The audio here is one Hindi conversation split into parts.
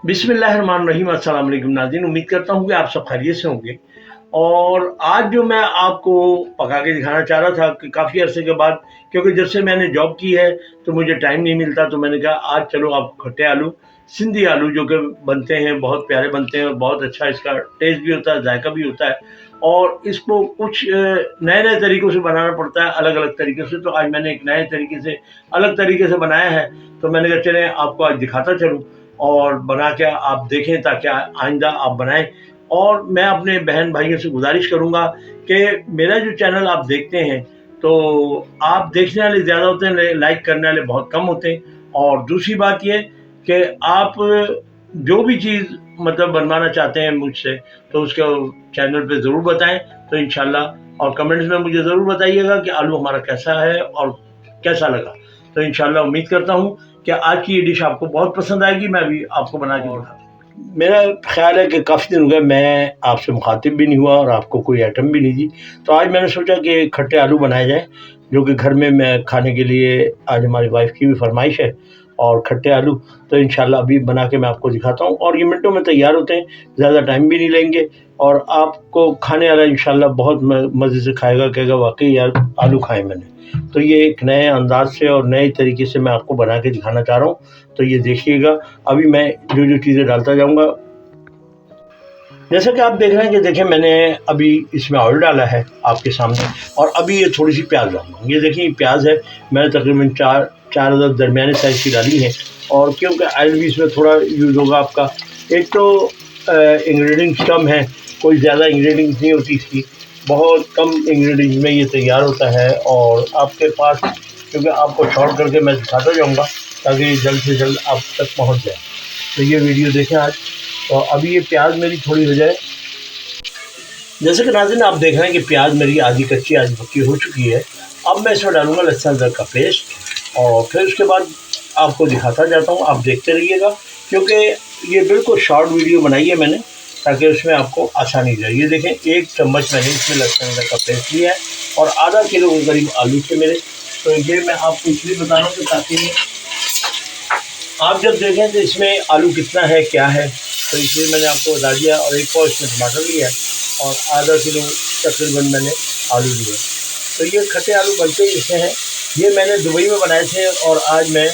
बिस्मिल्लाहिर्रहमानिर्रहीम। अस्सलाम वालेकुम नाज़रीन, उम्मीद करता हूँ कि आप सब खैरियत से होंगे। और आज जो मैं आपको पका के दिखाना चाह रहा था कि काफ़ी अरसे के बाद, क्योंकि जब से मैंने जॉब की है तो मुझे टाइम नहीं मिलता, तो मैंने कहा आज चलो आपको खट्टे आलू, सिंधी आलू जो कि बनते हैं, बहुत प्यारे बनते हैं और बहुत अच्छा इसका टेस्ट भी होता है, जायका भी होता है। और इसको कुछ नए नए तरीक़ों से बनाना पड़ता है, अलग अलग तरीक़े से। तो आज मैंने एक नए तरीके से, अलग तरीके से बनाया है, तो मैंने कहा चलें आपको आज दिखाता चलूँ और बना के आप देखें ताकि आइंदा आप बनाएं। और मैं अपने बहन भाइयों से गुजारिश करूंगा कि मेरा जो चैनल आप देखते हैं, तो आप देखने वाले ज़्यादा होते हैं, लाइक करने वाले बहुत कम होते हैं। और दूसरी बात ये कि आप जो भी चीज़ मतलब बनवाना चाहते हैं मुझसे, तो उसके चैनल पे ज़रूर बताएं, तो इंशाल्लाह। और कमेंट्स में मुझे ज़रूर बताइएगा कि आलू हमारा कैसा है और कैसा लगा। तो इंशाल्लाह उम्मीद करता हूँ कि आज की ये डिश आपको बहुत पसंद आएगी। मैं अभी आपको बना के दिखाता हूँ। मेरा ख्याल है कि काफ़ी दिन हो गए मैं आपसे मुखातिब भी नहीं हुआ और आपको कोई आइटम भी नहीं दी, तो आज मैंने सोचा कि खट्टे आलू बनाए जाएँ, जो कि घर में मैं खाने के लिए, आज हमारी वाइफ़ की भी फ़रमाइश है। और खट्टे आलू तो इंशाल्लाह अभी बना के मैं आपको दिखाता हूँ और ये मिनटों में तैयार होते हैं, ज़्यादा टाइम भी नहीं लेंगे। और आपको खाने वाला इंशाल्लाह बहुत मज़े से खाएगा, कहेगा वाक़ई यार आलू खाए मैंने। तो ये एक नए अंदाज़ से और नए तरीके से मैं आपको बना के दिखाना चाह रहा हूँ, तो ये देखिएगा। अभी मैं जो चीज़ें डालता जाऊँगा, जैसा कि आप देख रहे हैं कि देखिए मैंने अभी इसमें ऑयल डाला है आपके सामने, और अभी ये थोड़ी सी प्याज डालूँगा। ये देखिए प्याज है, मैंने तकरीबन चार अदद दरमियाने साइज़ की डाली है। और क्योंकि ऑयल भी इसमें थोड़ा यूज़ होगा आपका, एक तो इंग्रेडिएंट्स कम है, कोई ज़्यादा इंग्रेडिएंट्स नहीं होती इसकी, बहुत कम इंग्रेडिएंट्स में ये तैयार होता है। और आपके पास, क्योंकि आपको शॉर्ट करके मैं दिखाता जाऊँगा ताकि जल्द से जल्द आप तक पहुँच जाए, तो ये वीडियो देखें आज। तो अभी ये प्याज मेरी थोड़ी हो जाए, जैसे कि नाज़रीन आप देख रहे हैं कि प्याज मेरी आधी कच्ची आधी पक्की हो चुकी है। अब मैं इसमें डालूँगा लहसुन अदरक का पेस्ट, और फिर उसके बाद आपको दिखाता जाता हूँ, आप देखते रहिएगा, क्योंकि ये बिल्कुल शॉर्ट वीडियो बनाई है मैंने ताकि उसमें आपको आसानी रहे। ये देखें 1 चम्मच मैंने इसमें लहसुन अदरक का पेस्ट लिया है और आधा किलो के करीब आलू थे मेरे। तो ये मैं आपको इसलिए बता रहा हूँ कि ताकि आप जब देखें तो इसमें आलू कितना है क्या है, तो इसलिए मैंने आपको बता दिया। और एक पाव इसमें टमाटर लिया है और आधा किलो तकरीबन मैंने आलू लिए। तो ये खट्टे आलू बनते ही इससे हैं। ये मैंने दुबई में बनाए थे और आज मैं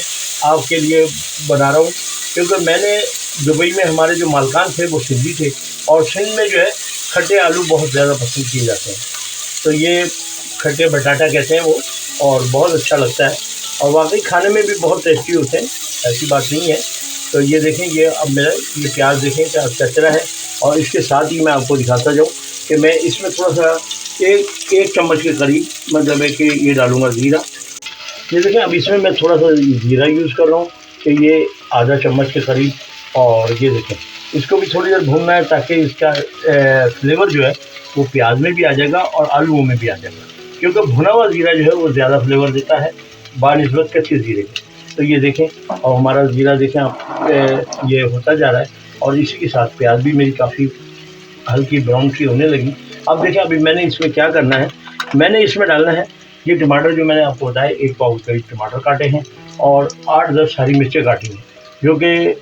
आपके लिए बना रहा हूँ, क्योंकि मैंने दुबई में, हमारे जो मालकान थे वो सिंधी थे, और सिंध में जो है खट्टे आलू बहुत ज़्यादा पसंद किए जाते हैं। तो ये खट्टे बटाटा कहते हैं वो, और बहुत अच्छा लगता है और वाकई खाने में भी बहुत टेस्टी होते हैं, ऐसी बात नहीं है। तो ये देखें, ये अब मेरा ये प्याज देखें क्या चचरा है। और इसके साथ ही मैं आपको दिखाता जाऊँ कि मैं इसमें थोड़ा सा एक चम्मच के करीब, मतलब है कि ये डालूँगा ज़ीरा। ये देखें अब इसमें मैं थोड़ा सा ज़ीरा यूज़ कर रहा हूँ, कि ये आधा चम्मच के करीब। और ये देखें इसको भी थोड़ी देर भूनना है ताकि इसका फ्लेवर जो है वो प्याज में भी आ जाएगा और आलूओं में भी आ जाएगा, क्योंकि भुना हुआ ज़ीरा जो है वो ज़्यादा फ्लेवर देता है बानिस्बत कच्चे ज़ीरे के। तो ये देखें, और हमारा ज़ीरा देखें आप, ये होता जा रहा है और इसी के साथ प्याज भी मेरी काफ़ी हल्की ब्राउन सी होने लगी। अब देखें अभी मैंने इसमें क्या करना है, मैंने इसमें डालना है ये टमाटर, जो मैंने आपको बताया 1 पाव के करीब टमाटर काटे हैं और 8-10 हरी मिर्चें काटी हैं, जो कि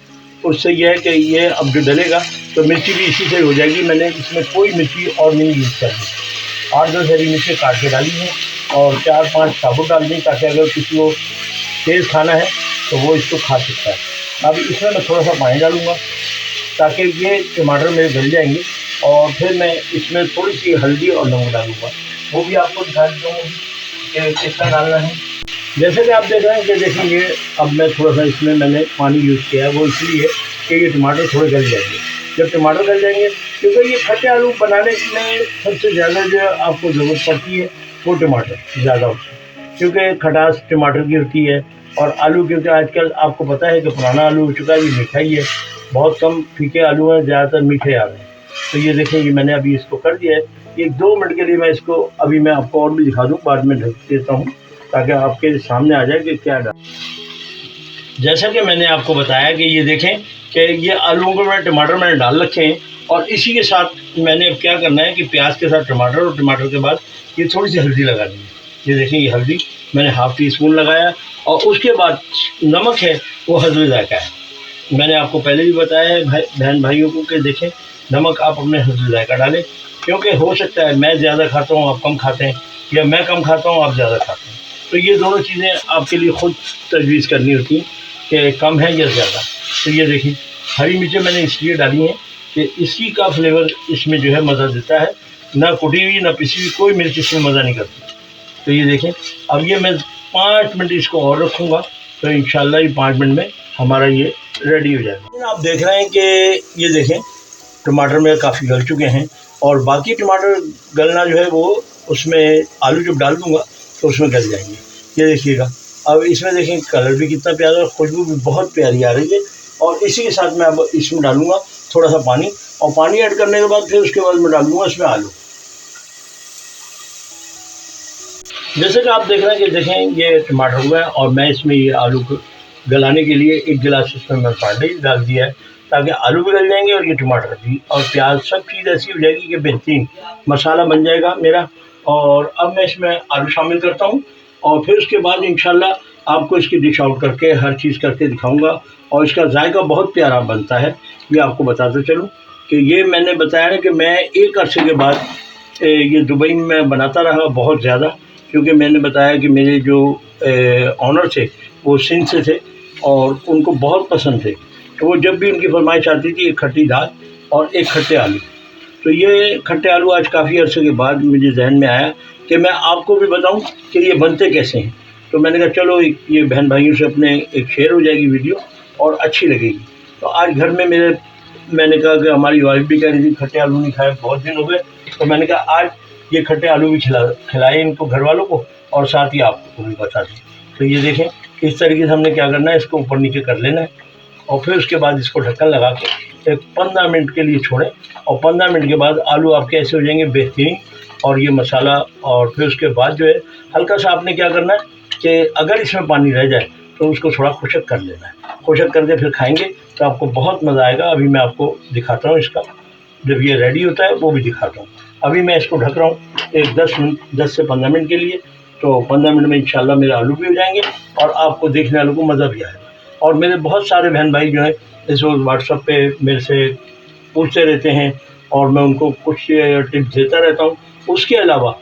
उससे यह है कि ये अब जो डलेगा तो मिर्ची भी इसी से हो जाएगी। मैंने इसमें कोई मिर्ची और नहीं यूज़ करनी। 8-10 हरी मिर्चें काट के डाली हैं और 4-5 साबुत डाल दी, ताकि अगर किसी को तेज़ खाना है तो वो इसको खा सकता है। अब इसमें मैं थोड़ा सा पानी डालूँगा ताकि ये टमाटर मेरे गल जाएंगे, और फिर मैं इसमें थोड़ी सी हल्दी और नमक डालूँगा, वो भी आपको दिखा देता हूँ कि कितना डालना है। जैसे कि आप देख रहे हैं कि देखेंगे अब मैं थोड़ा सा इसमें मैंने पानी यूज़ किया है, वो इसलिए कि ये टमाटर थोड़े गल जाएंगे। जब टमाटर गल जाएंगे, क्योंकि ये खट्टे आलू बनाने में सबसे ज़्यादा जो आपको ज़रूरत पड़ती है वो टमाटर ज़्यादा होता है, क्योंकि खटास टमाटर की होती है। और आलू, क्योंकि आजकल आपको पता है कि पुराना आलू हो चुका है, ये मीठा ही है, बहुत कम फीके आलू हैं, ज़्यादातर मीठे आ रहे हैं। तो ये देखें, ये मैंने अभी इसको कर दिया है। 1-2 मिनट के लिए मैं इसको, अभी मैं आपको और भी दिखा दूँ, बाद में ढक देता हूँ ताकि आपके सामने आ जाए कि क्या डाल। जैसा कि मैंने आपको बताया कि ये देखें कि ये आलूओं को टमाटर मैंने डाल रखे हैं, और इसी के साथ मैंने अब क्या करना है कि प्याज के साथ टमाटर, और टमाटर के बाद ये थोड़ी सी हल्दी लगा दी है। ये देखें, ये हल्दी मैंने ½ टी स्पून लगाया, और उसके बाद नमक है वो हस्बे ज़ायक़ा है। मैंने आपको पहले भी बताया है बहन भाइयों को कि देखें नमक आप अपने हस्ब जायका डालें, क्योंकि हो सकता है मैं ज़्यादा खाता हूँ आप कम खाते हैं, या मैं कम खाता हूँ आप ज़्यादा खाते हैं। तो ये दोनों चीज़ें आपके लिए खुद तजवीज़ करनी होती हैं कि कम है या ज़्यादा। तो ये देखिए हरी मिर्चें मैंने इसलिए डाली हैं कि इसी का फ्लेवर इसमें जो है मज़ा देता है, ना कुटी हुई ना पिसी हुई कोई मिर्च इसमें मज़ा नहीं करती। तो ये देखें अब ये मैं 5 मिनट इसको और रखूँगा, तो इंशाल्लाह ये 5 मिनट में हमारा ये रेडी हो जाएगा। आप देख रहे हैं कि ये देखें टमाटर मेरे काफ़ी गल चुके हैं, और बाकी टमाटर गलना जो है वो उसमें आलू जब डाल दूँगा तो उसमें गल जाएंगे। ये देखिएगा अब इसमें देखें कलर भी कितना प्यारा है, खुशबू भी बहुत प्यारी आ रही है। और इसी के साथ मैं अब इसमें डालूँगा थोड़ा सा पानी, और पानी ऐड करने के बाद फिर उसके बाद मैं डाल दूँगा इसमें आलू। जैसे कि आप देख रहे हैं कि देखें ये टमाटर हुआ है, और मैं इसमें ये आलू को गलाने के लिए 1 गिलास इसमें मैं पानी डाल दिया है, ताकि आलू भी गल जाएंगे और ये टमाटर भी और प्याज सब चीज़ ऐसी हो जाएगी कि बेहतरीन मसाला बन जाएगा मेरा। और अब मैं इसमें आलू शामिल करता हूँ, और फिर उसके बाद इंशाल्लाह आपको इसकी डिश आउट करके हर चीज़ करके दिखाऊँगा। और इसका जायका बहुत प्यारा बनता है, ये आपको बताते चलूँ कि ये मैंने बताया है कि मैं एक अरसे के बाद ये दुबई में मैं बनाता रहा बहुत ज़्यादा, क्योंकि मैंने बताया कि मेरे जो ऑनर थे वो सिंध से थे और उनको बहुत पसंद थे। तो वो जब भी उनकी फरमाइश आती थी एक खट्टी दाल और एक खट्टे आलू। तो ये खट्टे आलू आज काफ़ी अरसे के बाद मुझे जहन में आया कि मैं आपको भी बताऊं कि ये बनते कैसे हैं। तो मैंने कहा चलो ये बहन भाइयों से अपने एक शेयर हो जाएगी वीडियो और अच्छी लगेगी। तो आज घर में मैंने कहा कि हमारी वाइफ भी कह रही थी खट्टे आलू नहीं खाए बहुत दिन हो गए, तो मैंने कहा आज ये खट्टे आलू भी खिलाए इनको घर वालों को, और साथ ही आपको भी बता दें। तो ये देखें इस तरीके से हमने क्या करना है, इसको ऊपर नीचे कर लेना है, और फिर उसके बाद इसको ढक्कन लगा के एक 15 मिनट के लिए छोड़ें। और 15 मिनट के बाद आलू आपके ऐसे हो जाएंगे बेहतरीन, और ये मसाला। और फिर उसके बाद जो है हल्का सा आपने क्या करना है कि अगर इसमें पानी रह जाए तो उसको थोड़ा खुशक कर लेना है, खुशक करके फिर खाएंगे तो आपको बहुत मज़ा आएगा। अभी मैं आपको दिखाता हूँ इसका, जब ये रेडी होता है वो भी दिखाता हूँ। अभी मैं इसको ढक रहा हूँ एक 10 से 15 मिनट के लिए। तो 15 मिनट में इंशाल्लाह मेरे आलू भी हो जाएंगे और आपको देखने वालों को मज़ा भी आएगा। और मेरे बहुत सारे बहन भाई जो हैं इस वक्त व्हाट्सएप पे मेरे से पूछते रहते हैं, और मैं उनको कुछ टिप्स देता रहता हूँ। उसके अलावा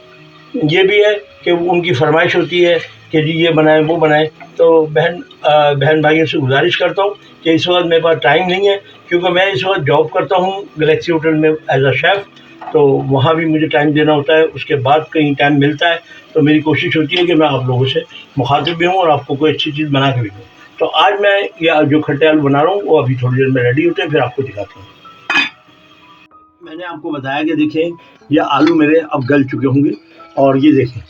ये भी है कि उनकी फरमाइश होती है कि जी ये बनाएं वो बनाएं। तो बहन भाइयों से गुजारिश करता हूँ कि इस वक्त मेरे पास टाइम नहीं है, क्योंकि मैं इस वक्त जॉब करता हूँ गैलेक्सी होटल में एज अ शेफ़। तो वहाँ भी मुझे टाइम देना होता है, उसके बाद कहीं टाइम मिलता है तो मेरी कोशिश होती है कि मैं आप लोगों से मुखातिब भी हूँ और आपको कोई अच्छी चीज़ बना के भी दूँ। तो आज मैं ये जो खट्टे आलू बना रहा हूँ वो अभी थोड़ी देर में रेडी होते हैं, फिर आपको दिखाता हूँ। मैंने आपको बताया कि देखें ये आलू मेरे अब गल चुके होंगे, और ये देखें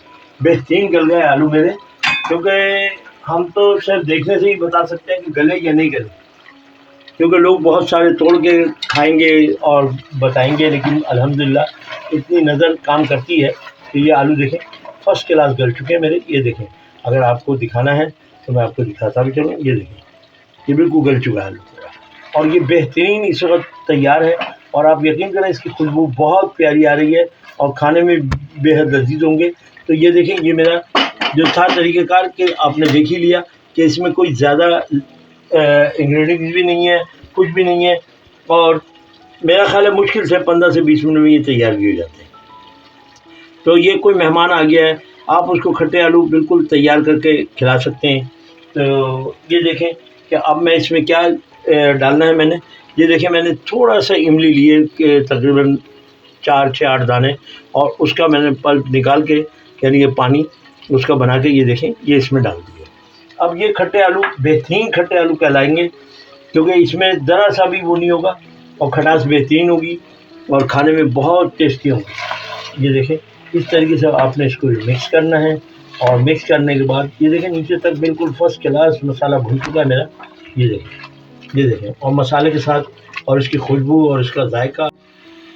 बेहतरीन गल गए आलू मेरे, क्योंकि हम तो सिर्फ देखने से ही बता सकते हैं कि गले या नहीं गले, क्योंकि लोग बहुत सारे तोड़ के खाएंगे और बताएंगे, लेकिन अल्हम्दुलिल्लाह इतनी नज़र काम करती है कि ये आलू देखें फर्स्ट क्लास गल चुके हैं मेरे। ये देखें अगर आपको दिखाना है तो मैं आपको दिखाता भी चलूँ। ये देखें ये बिल्कुल गल चुका है आलू मेरा, और ये बेहतरीन इस वक्त तैयार है। और आप यकीन करें इसकी खुशबू बहुत प्यारी आ रही है और खाने में बेहद लजीज होंगे। तो ये देखें ये मेरा जो था तरीक़ेकार कि आपने देख ही लिया कि इसमें कोई ज़्यादा इंग्रेडिएंट्स भी नहीं है, कुछ भी नहीं है, और मेरा ख़्याल है मुश्किल से 15 से 20 मिनट में ये तैयार भी हो जाते हैं। तो ये कोई मेहमान आ गया है, आप उसको खट्टे आलू बिल्कुल तैयार करके खिला सकते हैं। तो ये देखें कि अब मैं इसमें क्या डालना है। मैंने ये देखें मैंने थोड़ा सा इमली लिए कि तकरीबन 4 से 8 दाने, और उसका मैंने पल्प निकाल के यानी ये पानी उसका बना के ये देखें ये इसमें डाल दिया। अब ये खट्टे आलू बेहतरीन खट्टे आलू कहलाएंगे, क्योंकि इसमें ज़रा सा भी वो नहीं होगा और खटास बेहतरीन होगी और खाने में बहुत टेस्टी होगी। ये देखें इस तरीके से आपने इसको मिक्स करना है, और मिक्स करने के बाद ये देखें नीचे तक बिल्कुल फर्स्ट क्लास मसाला भून चुका है मेरा। ये देखें और मसाले के साथ और इसकी खुशबू और इसका जायका,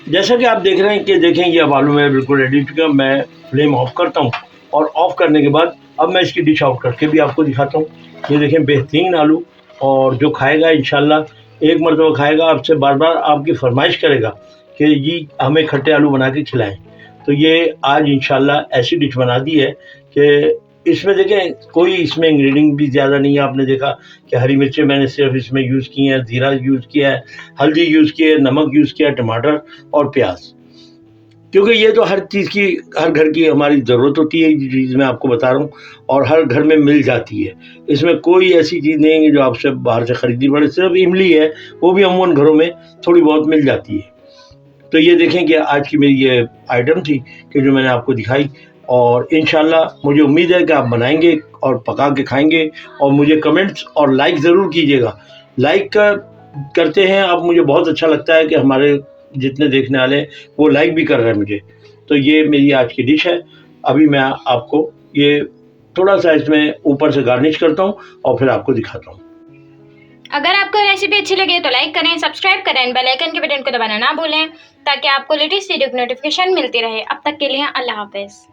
जैसा कि आप देख रहे हैं कि देखें ये अब आलू मेरा बिल्कुल रेडी हो चुका है। मैं फ्लेम ऑफ करता हूँ, और ऑफ़ करने के बाद अब मैं इसकी डिश आउट करके भी आपको दिखाता हूँ। ये देखें बेहतरीन आलू, और जो खाएगा इंशाल्लाह एक मरतबा खाएगा आपसे बार बार आपकी फरमाइश करेगा कि जी हमें खट्टे आलू बना के खिलाएँ। तो ये आज इंशाल्लाह ऐसी डिश बना दी है कि इसमें देखें कोई इसमें इंग्रेडिएंट भी ज़्यादा नहीं है। आपने देखा कि हरी मिर्चें मैंने सिर्फ इसमें यूज़ की हैं, ज़ीरा यूज़ किया है, हल्दी यूज़ की है, नमक यूज़ किया है, टमाटर और प्याज, क्योंकि ये तो हर चीज़ की, हर घर की हमारी ज़रूरत होती है, ये चीज़ मैं आपको बता रहा हूँ, और हर घर में मिल जाती है। इसमें कोई ऐसी चीज़ नहीं है जो आपसे बाहर से खरीदनी पड़े। सिर्फ इमली है, वो भी अमूमन घरों में थोड़ी बहुत मिल जाती है। तो ये देखें कि आज की मेरी ये आइटम थी कि जो मैंने आपको दिखाई, और इंशाल्लाह मुझे उम्मीद है कि आप बनाएंगे और पका के खाएंगे, और मुझे कमेंट्स और लाइक ज़रूर कीजिएगा। लाइक करते हैं आप, मुझे बहुत अच्छा लगता है कि हमारे जितने देखने वाले हैं वो लाइक भी कर रहे हैं मुझे। तो ये मेरी आज की डिश है। अभी मैं आपको ये थोड़ा सा इसमें ऊपर से गार्निश करता हूँ और फिर आपको दिखाता हूँ। अगर आपको रेसिपी अच्छी लगे तो लाइक करें, सब्सक्राइब करें, बेल आइकन के बटन को दबाना ना भूलें ताकि आपको लेटेस्ट वीडियो की नोटिफिकेशन मिलती रहे। अब तक के लिए अल्लाह हाफिज़।